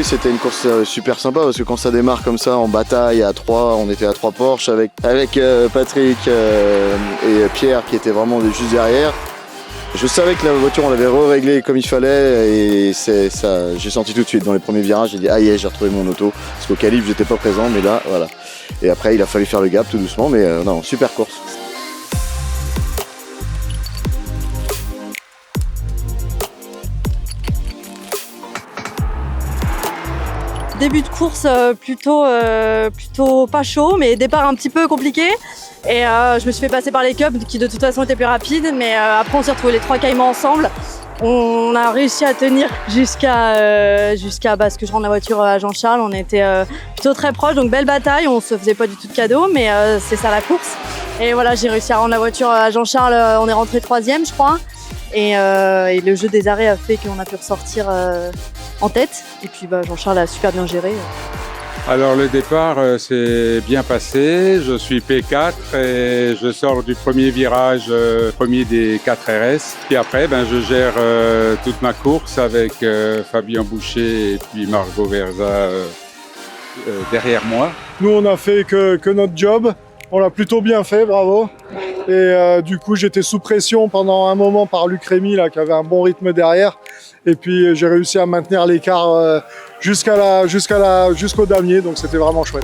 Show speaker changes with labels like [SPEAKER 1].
[SPEAKER 1] C'était une course super sympa parce que quand ça démarre comme ça en bataille à 3, on était à 3 Porsche avec Patrick et Pierre qui étaient vraiment juste derrière. Je savais que la voiture on l'avait réglée comme il fallait et ça, j'ai senti tout de suite dans les premiers virages, j'ai dit ah yeah, j'ai retrouvé mon auto parce qu'au calibre j'étais pas présent mais là voilà. Et après il a fallu faire le gap tout doucement mais non, super course.
[SPEAKER 2] Début de course plutôt pas chaud, mais départ un petit peu compliqué. Et je me suis fait passer par les Cubs qui de toute façon étaient plus rapides. Mais après on s'est retrouvés les 3 caïmans ensemble. On a réussi à tenir jusqu'à ce que je rende la voiture à Jean-Charles. On était plutôt très proches, donc belle bataille. On se faisait pas du tout de cadeaux, mais c'est ça la course. Et voilà, j'ai réussi à rendre la voiture à Jean-Charles. On est rentré 3e, je crois. Et le jeu des arrêts a fait qu'on a pu ressortir en tête. Et puis Jean-Charles a super bien géré.
[SPEAKER 3] Alors le départ s'est bien passé, je suis P4 et je sors du premier virage, premier des 4 RS. Puis après je gère toute ma course avec Fabien Boucher et puis Margot Verza derrière moi.
[SPEAKER 4] Nous on a fait que notre job, on l'a plutôt bien fait, bravo. Et du coup j'étais sous pression pendant un moment par Luc Rémy là, qui avait un bon rythme derrière. Et puis j'ai réussi à maintenir l'écart jusqu'au damier, donc c'était vraiment chouette.